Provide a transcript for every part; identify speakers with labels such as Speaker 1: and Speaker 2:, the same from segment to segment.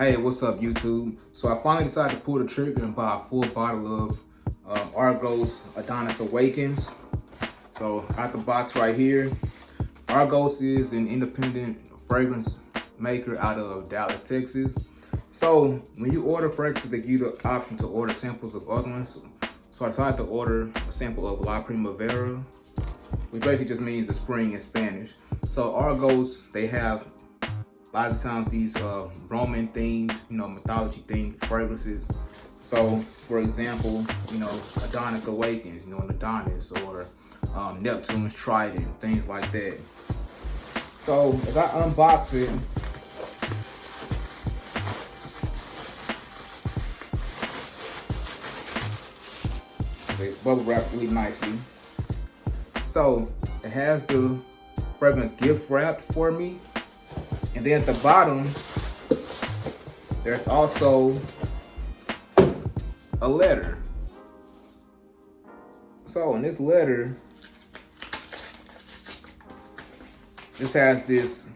Speaker 1: Hey, what's up, YouTube? So I finally decided to pull the trigger and buy a full bottle of Argos Adonis Awakens. So out the box right here. Argos is an independent fragrance maker out of Dallas, Texas. So when you order fragrances, they give you the option to order samples of other ones. So I tried to order a sample of La Primavera, which basically just means the spring in Spanish. So Argos, they have a lot of times these Roman themed, mythology themed fragrances. So for example, Adonis Awakens, an Adonis, or Neptune's Trident, things like that. So as I unbox it, it's bubble wrapped really nicely. So it has the fragrance gift wrapped for me. And then at the bottom, there's also a letter. So in this letter, this has this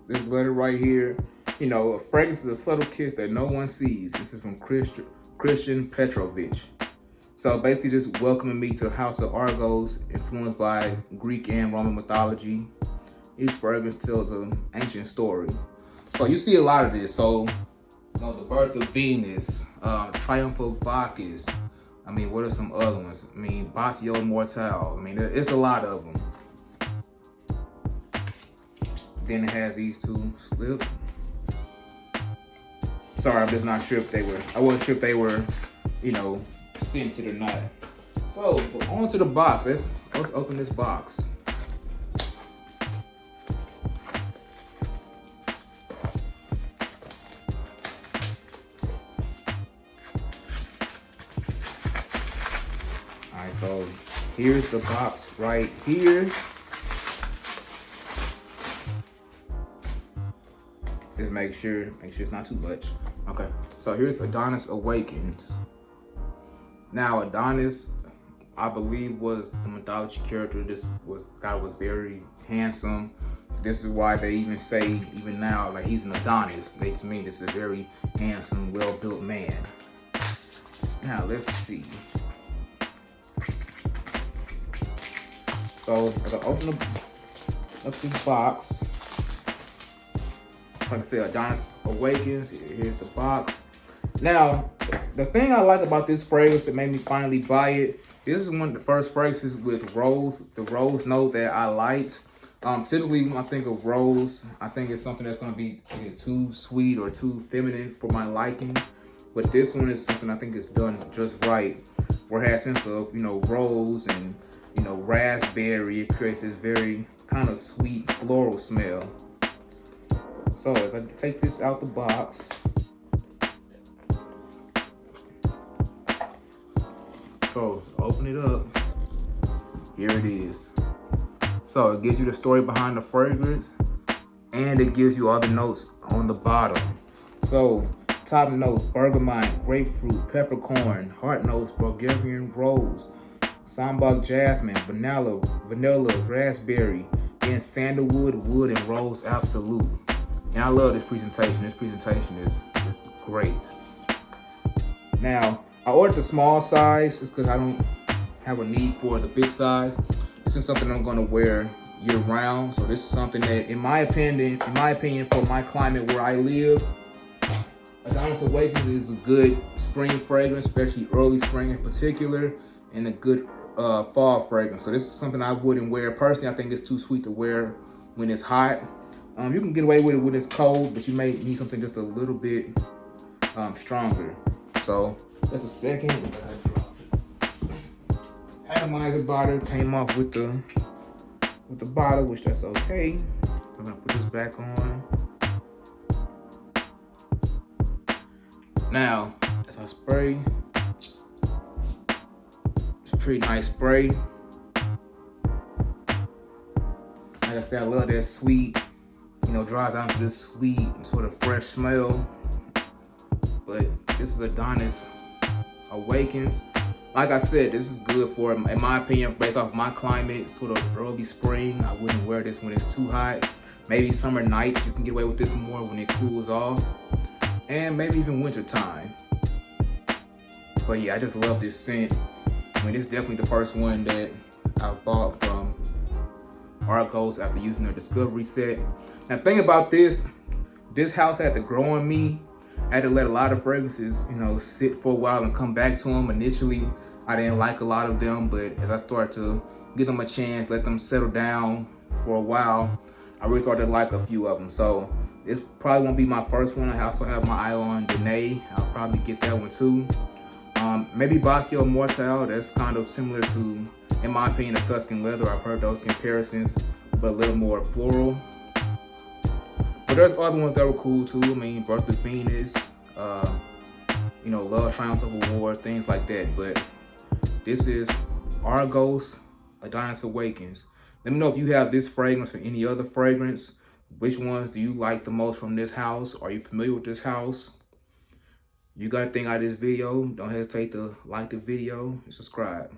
Speaker 1: letter right here. A fragrance is a subtle kiss that no one sees. This is from Christian Petrovich. So basically just welcoming me to the House of Argos, influenced by Greek and Roman mythology. Each fragrance tells an ancient story. So you see a lot of this. So, the birth of Venus, Triumph of Bacchus. What are some other ones? Batio Mortal. It's a lot of them. Then it has these two slips. Sorry, I'm just not sure if they were, I wasn't sure if they were, scented or not. So on to the box. Let's open this box. Alright, so here's the box right here. Just make sure it's not too much. Okay, so here's Adonis Awakens. Now Adonis, I believe, was a mythology character. Guy was very handsome. So this is why they even say, even now, like he's an Adonis. To me, this is a very handsome, well-built man. Now let's see. So as I open up this box, like I said, Adonis Awakens. Here's the box. Now, the thing I like about this fragrance that made me finally buy it, this is one of the first fragrances with rose, the rose note that I liked. Typically when I think of rose, I think it's something that's gonna be either too sweet or too feminine for my liking. But this one is something I think is done just right, where it has a sense of, rose and, raspberry. It creates this very kind of sweet floral smell. So as I take this out the box, so open it up, here it is. So it gives you the story behind the fragrance, and it gives you all the notes on the bottom. So top notes: bergamot, grapefruit, peppercorn. Heart notes: Bulgarian rose, Sambac jasmine, vanilla, raspberry, then sandalwood, wood, and rose absolute. And I love this presentation. This presentation is great. Now, I ordered the small size just because I don't have a need for the big size. This is something I'm gonna wear year round. So this is something that, in my opinion, for my climate where I live, Adonis Awakens is a good spring fragrance, especially early spring in particular, and a good fall fragrance. So this is something I wouldn't wear. Personally, I think it's too sweet to wear when it's hot. You can get away with it when it's cold, but you may need something just a little bit stronger. So just a second. I dropped it. Atomizer bottle came off with the bottle, which that's okay. I'm gonna put this back on. Now, as I spray, it's a pretty nice spray. Like I said, I love that sweet, dries out into this sweet and sort of fresh smell. But this is Adonis Awakens. Like I said, this is good for, in my opinion, based off my climate, sort of early spring. I wouldn't wear this when it's too hot. Maybe summer nights, you can get away with this more when it cools off. And maybe even winter time. But yeah, I just love this scent. I mean, this is definitely the first one that I bought from Argos after using their Discovery set. Now, the thing about this house had to grow on me. I had to let a lot of fragrances, sit for a while and come back to them. Initially, I didn't like a lot of them, but as I started to give them a chance, let them settle down for a while, I really started to like a few of them. So this probably won't be my first one. I also have my eye on Danae. I'll probably get that one too. Maybe Bosco Mortal. That's kind of similar to, in my opinion, the Tuscan Leather. I've heard those comparisons, but a little more floral. But there's other ones that were cool too. I mean, Birth of Venus, Love Triumphs of a War, things like that. But this is Argos Adonis Awakens. Let me know if you have this fragrance or any other fragrance. Which ones do you like the most from this house? Are you familiar with this house? You got anything out of this video? Don't hesitate to like the video and subscribe.